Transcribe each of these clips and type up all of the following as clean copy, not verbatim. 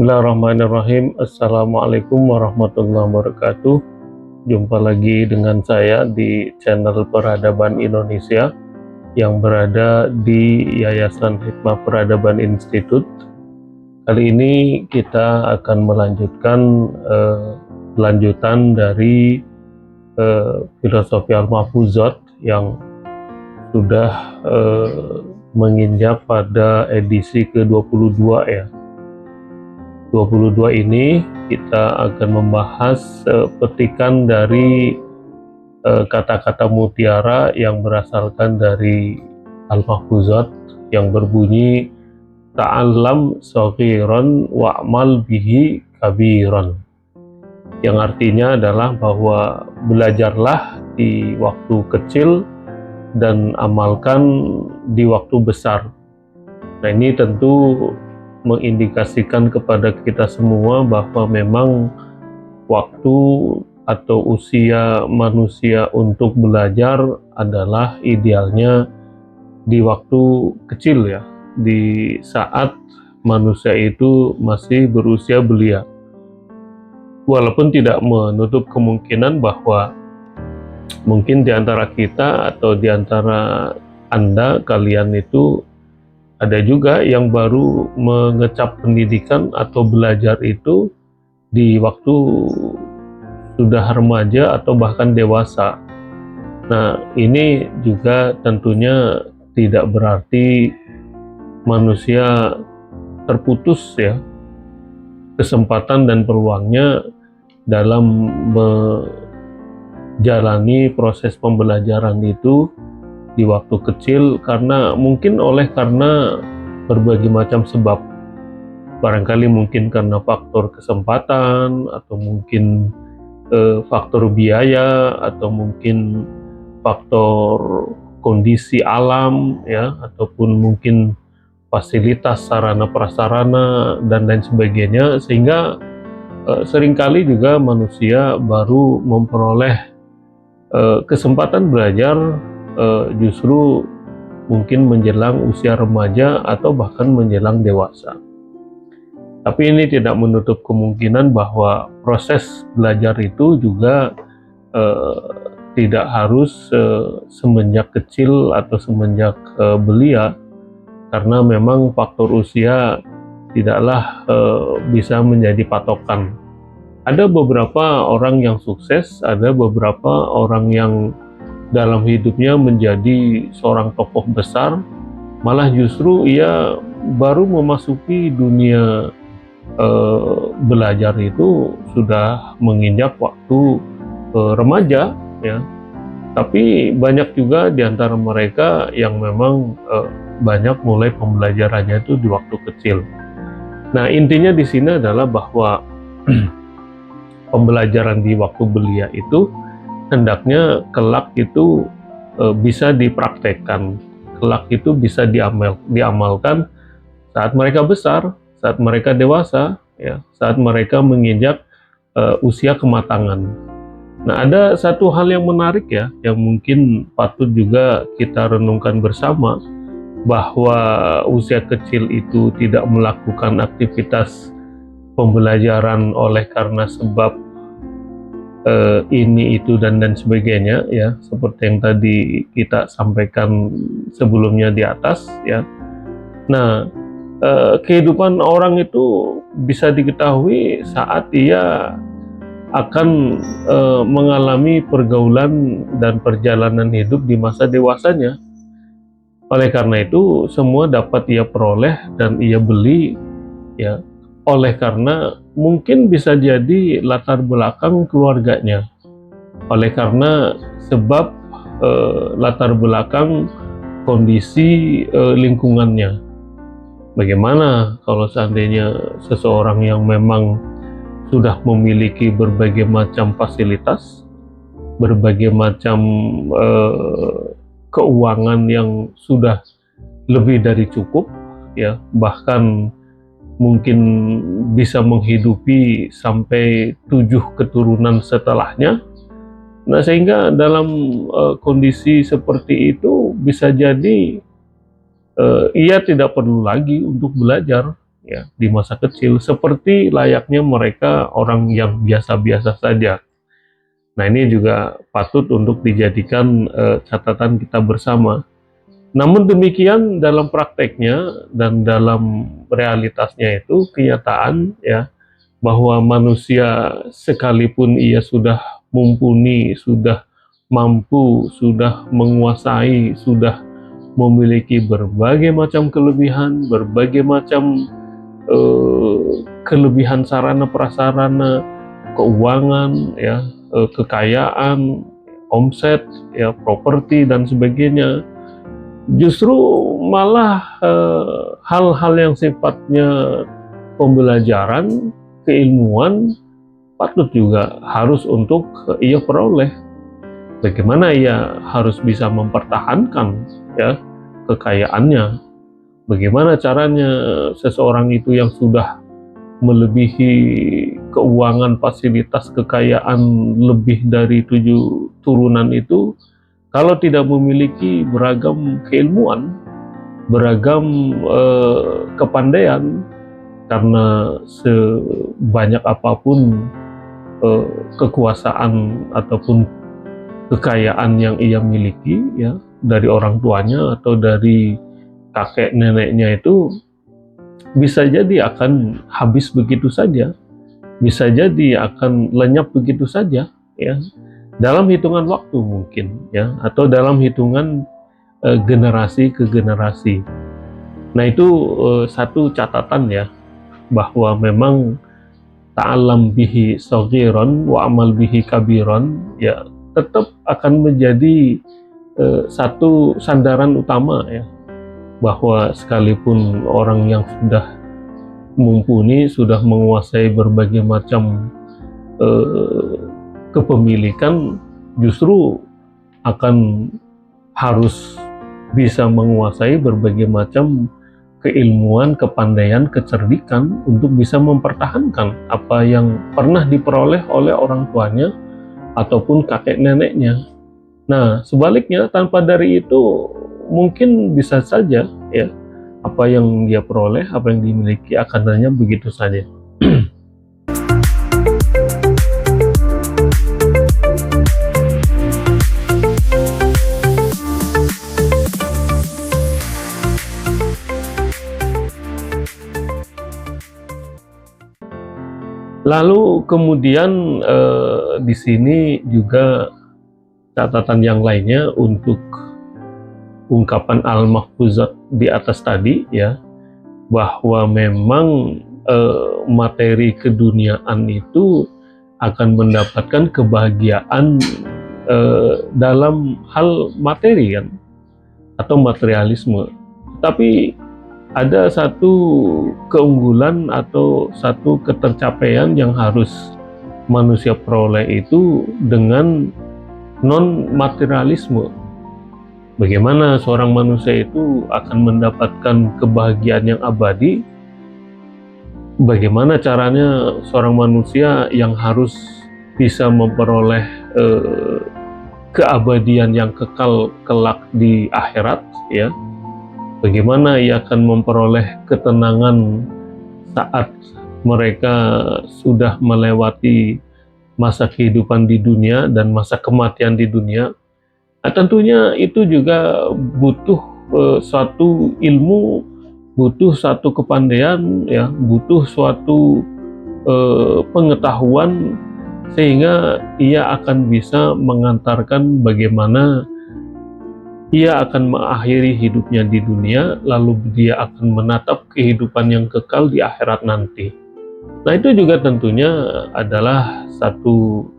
Bismillahirrahmanirrahim. Assalamualaikum warahmatullahi wabarakatuh. Jumpa lagi dengan saya di channel Peradaban Indonesia yang berada di Yayasan Hikmah Peradaban Institute. Kali ini kita akan melanjutkan lanjutan dari filosofi Al-Mahfuzat yang sudah menginjak pada edisi ke-22 ya. 22 ini kita akan membahas petikan dari kata-kata mutiara yang berasalkan dari Al-Mahfuzat yang berbunyi ta'allam shaghiran wa'mal bihi kabiran, yang artinya adalah bahwa belajarlah di waktu kecil dan amalkan di waktu besar. Nah, ini tentu mengindikasikan kepada kita semua bahwa memang waktu atau usia manusia untuk belajar adalah idealnya di waktu kecil ya, di saat manusia itu masih berusia belia. Walaupun tidak menutup kemungkinan bahwa mungkin di antara kita atau di antara Anda, kalian itu ada juga yang baru mengecap pendidikan atau belajar itu di waktu sudah remaja atau bahkan dewasa. Nah, ini juga tentunya tidak berarti manusia terputus ya kesempatan dan peluangnya dalam menjalani proses pembelajaran itu di waktu kecil, karena berbagai macam sebab. Barangkali mungkin karena faktor kesempatan, atau mungkin faktor biaya, atau mungkin faktor kondisi alam ya, ataupun mungkin fasilitas sarana prasarana dan lain sebagainya, sehingga seringkali juga manusia baru memperoleh kesempatan belajar justru mungkin menjelang usia remaja atau bahkan menjelang dewasa. Tapi ini tidak menutup kemungkinan bahwa proses belajar itu juga tidak harus semenjak kecil atau semenjak belia, karena memang faktor usia tidaklah bisa menjadi patokan. Ada beberapa orang yang sukses, ada beberapa orang yang dalam hidupnya menjadi seorang tokoh besar, malah justru ia baru memasuki dunia belajar itu sudah menginjak waktu remaja ya. Tapi banyak juga di antara mereka yang memang banyak mulai pembelajarannya itu di waktu kecil. Nah, intinya di sini adalah bahwa pembelajaran di waktu belia itu hendaknya kelak itu bisa dipraktekkan, kelak itu bisa diamalkan saat mereka besar, saat mereka dewasa, ya, saat mereka menginjak usia kematangan. Nah, ada satu hal yang menarik ya, yang mungkin patut juga kita renungkan bersama, bahwa usia kecil itu tidak melakukan aktivitas pembelajaran oleh karena sebab ini itu dan sebagainya ya, seperti yang tadi kita sampaikan sebelumnya di atas ya. Nah, kehidupan orang itu bisa diketahui saat ia akan mengalami pergaulan dan perjalanan hidup di masa dewasanya. Oleh karena itu semua dapat ia peroleh dan ia beli ya, oleh karena mungkin bisa jadi latar belakang keluarganya, oleh karena sebab latar belakang kondisi lingkungannya. Bagaimana kalau seandainya seseorang yang memang sudah memiliki berbagai macam fasilitas, berbagai macam keuangan yang sudah lebih dari cukup ya, bahkan mungkin bisa menghidupi sampai 7 keturunan setelahnya. Nah, sehingga dalam kondisi seperti itu bisa jadi ia tidak perlu lagi untuk belajar ya di masa kecil seperti layaknya mereka orang yang biasa-biasa saja. Nah, ini juga patut untuk dijadikan catatan kita bersama. Namun demikian dalam prakteknya dan dalam realitasnya itu kenyataan ya bahwa manusia sekalipun ia sudah mumpuni, sudah mampu, sudah menguasai, sudah memiliki berbagai macam kelebihan, berbagai macam kelebihan sarana prasarana, keuangan, ya, kekayaan, omset, ya, properti dan sebagainya. Justru malah hal-hal yang sifatnya pembelajaran, keilmuan patut juga harus untuk ia peroleh. Bagaimana ia harus bisa mempertahankan ya kekayaannya. Bagaimana caranya seseorang itu yang sudah melebihi keuangan, fasilitas, kekayaan lebih dari 7 turunan itu, kalau tidak memiliki beragam keilmuan, beragam kepandaian, karena sebanyak apapun kekuasaan ataupun kekayaan yang ia miliki ya dari orang tuanya atau dari kakek neneknya, itu bisa jadi akan habis begitu saja, bisa jadi akan lenyap begitu saja ya dalam hitungan waktu mungkin ya, atau dalam hitungan generasi ke generasi. Nah, itu satu catatan ya, bahwa memang ta'alam bihi saghiran wa amal bihi kabiran ya tetap akan menjadi satu sandaran utama ya, bahwa sekalipun orang yang sudah mumpuni, sudah menguasai berbagai macam kepemilikan, justru akan harus bisa menguasai berbagai macam keilmuan, kepandaian, kecerdikan untuk bisa mempertahankan apa yang pernah diperoleh oleh orang tuanya ataupun kakek neneknya. Nah, sebaliknya tanpa dari itu mungkin bisa saja ya apa yang dia peroleh, apa yang dimiliki akan hanya begitu saja. Lalu kemudian di sini juga catatan yang lainnya untuk ungkapan al-mahfuzat di atas tadi ya, bahwa memang materi keduniaan itu akan mendapatkan kebahagiaan dalam hal materi kan, atau materialisme. Tapi ada satu keunggulan atau satu ketercapaian yang harus manusia peroleh itu dengan non-materialisme. Bagaimana seorang manusia itu akan mendapatkan kebahagiaan yang abadi? Bagaimana caranya seorang manusia yang harus bisa memperoleh keabadian yang kekal kelak di akhirat ya? Bagaimana ia akan memperoleh ketenangan saat mereka sudah melewati masa kehidupan di dunia dan masa kematian di dunia? Nah, tentunya itu juga butuh suatu ilmu, butuh suatu kepandaian, ya, butuh suatu pengetahuan, sehingga ia akan bisa mengantarkan bagaimana ia akan mengakhiri hidupnya di dunia, lalu dia akan menatap kehidupan yang kekal di akhirat nanti. Nah, itu juga tentunya adalah satu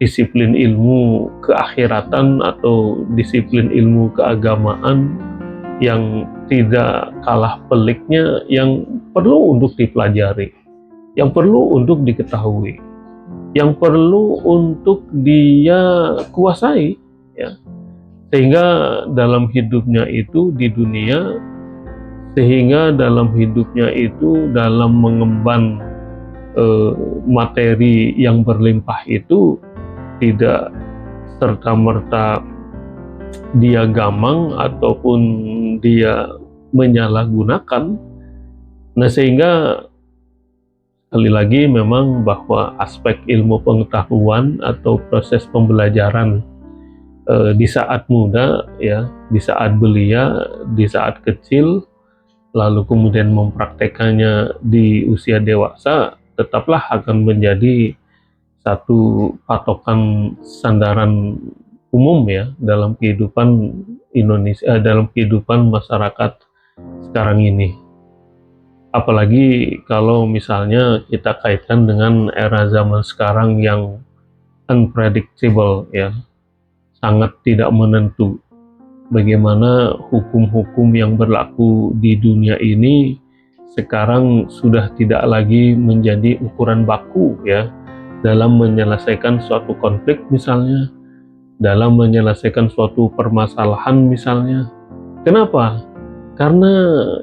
disiplin ilmu keakhiratan atau disiplin ilmu keagamaan yang tidak kalah peliknya, yang perlu untuk dipelajari, yang perlu untuk diketahui, yang perlu untuk dia kuasai ya, sehingga dalam hidupnya itu di dunia, sehingga dalam hidupnya itu dalam mengemban materi yang berlimpah itu tidak serta-merta dia gamang ataupun dia menyalahgunakan, Nah, sehingga sekali lagi memang bahwa aspek ilmu pengetahuan atau proses pembelajaran di saat muda ya, di saat belia, di saat kecil, lalu kemudian mempraktekannya di usia dewasa, tetaplah akan menjadi satu patokan sandaran umum ya dalam kehidupan Indonesia, dalam kehidupan masyarakat sekarang ini. Apalagi kalau misalnya kita kaitkan dengan era zaman sekarang yang unpredictable ya, sangat tidak menentu. Bagaimana hukum-hukum yang berlaku di dunia ini sekarang sudah tidak lagi menjadi ukuran baku ya dalam menyelesaikan suatu konflik misalnya, dalam menyelesaikan suatu permasalahan misalnya. Kenapa? Karena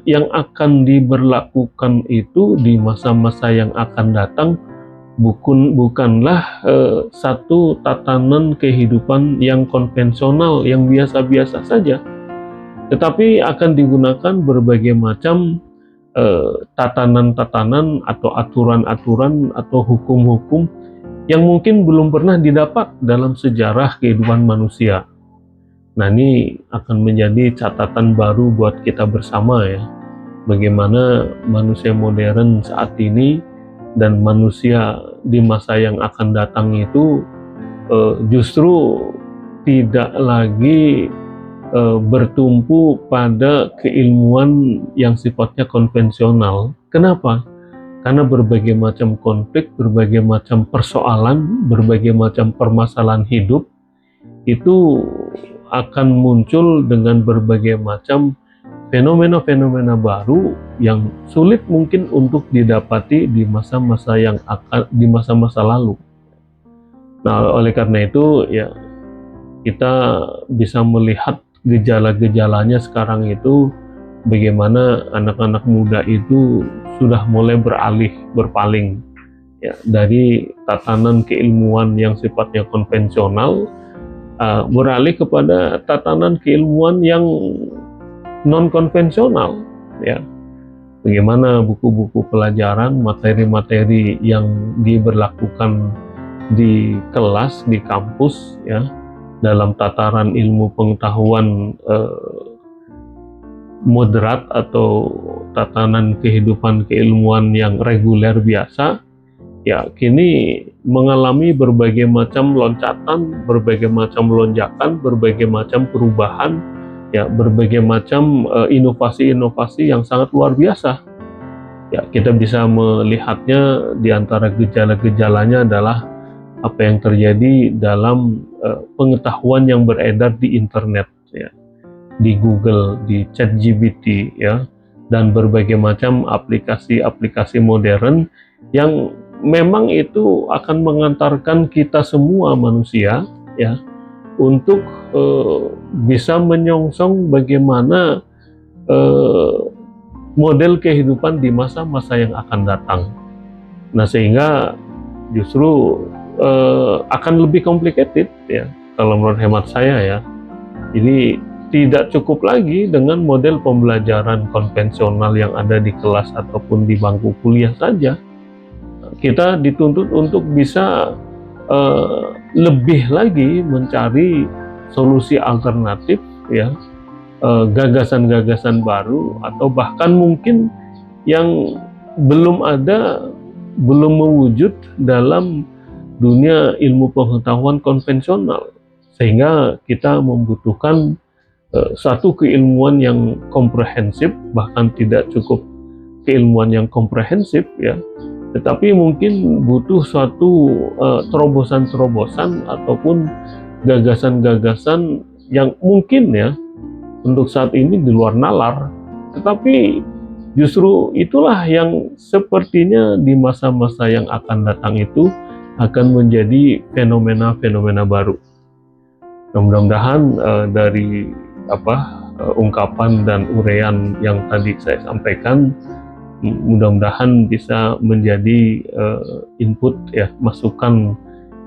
yang akan diberlakukan itu di masa-masa yang akan datang bukanlah satu tatanan kehidupan yang konvensional, yang biasa-biasa saja, tetapi akan digunakan berbagai macam tatanan-tatanan atau aturan-aturan atau hukum-hukum yang mungkin belum pernah didapat dalam sejarah kehidupan manusia. Nah, ini akan menjadi catatan baru buat kita bersama ya, bagaimana manusia modern saat ini dan manusia di masa yang akan datang itu justru tidak lagi bertumpu pada keilmuan yang sifatnya konvensional. Kenapa? Karena berbagai macam konflik, berbagai macam persoalan, berbagai macam permasalahan hidup itu akan muncul dengan berbagai macam fenomena-fenomena baru yang sulit mungkin untuk didapati di masa-masa lalu. Nah, oleh karena itu ya kita bisa melihat gejala-gejalanya sekarang itu, bagaimana anak-anak muda itu sudah mulai berpaling ya dari tatanan keilmuan yang sifatnya konvensional, beralih kepada tatanan keilmuan yang non konvensional ya. Bagaimana buku-buku pelajaran, materi-materi yang diberlakukan di kelas, di kampus ya, dalam tataran ilmu pengetahuan moderat atau tatanan kehidupan keilmuan yang reguler biasa ya, kini mengalami berbagai macam loncatan, berbagai macam lonjakan, berbagai macam perubahan ya, berbagai macam inovasi-inovasi yang sangat luar biasa ya. Kita bisa melihatnya di antara gejala-gejalanya adalah apa yang terjadi dalam pengetahuan yang beredar di internet ya, di Google, di ChatGPT ya, dan berbagai macam aplikasi-aplikasi modern yang memang itu akan mengantarkan kita semua manusia ya untuk bisa menyongsong bagaimana model kehidupan di masa-masa yang akan datang. Nah, sehingga justru akan lebih complicated ya kalau menurut hemat saya ya. Jadi tidak cukup lagi dengan model pembelajaran konvensional yang ada di kelas ataupun di bangku kuliah saja. Kita dituntut untuk bisa lebih lagi mencari solusi alternatif ya, gagasan-gagasan baru, atau bahkan mungkin yang belum ada, belum mewujud dalam dunia ilmu pengetahuan konvensional, sehingga kita membutuhkan satu keilmuan yang komprehensif, bahkan tidak cukup keilmuan yang komprehensif ya, tetapi mungkin butuh suatu terobosan-terobosan ataupun gagasan-gagasan yang mungkin ya untuk saat ini di luar nalar, tetapi justru itulah yang sepertinya di masa-masa yang akan datang itu akan menjadi fenomena-fenomena baru. Nah, mudah-mudahan dari ungkapan dan uraian yang tadi saya sampaikan, mudah-mudahan bisa menjadi input ya, masukan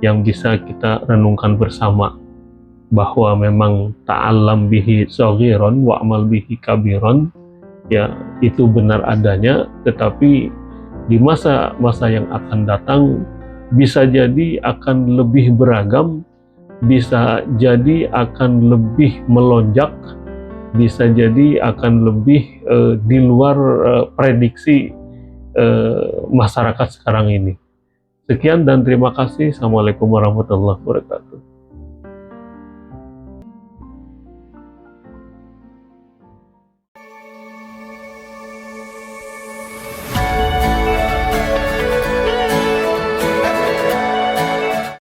yang bisa kita renungkan bersama, bahwa memang ta'allam bihi shaghiran wa amal bihi kabiran, ya itu benar adanya, tetapi di masa-masa yang akan datang bisa jadi akan lebih beragam, bisa jadi akan lebih melonjak, bisa jadi akan lebih di luar prediksi masyarakat sekarang ini. Sekian dan terima kasih. Assalamualaikum warahmatullahi wabarakatuh.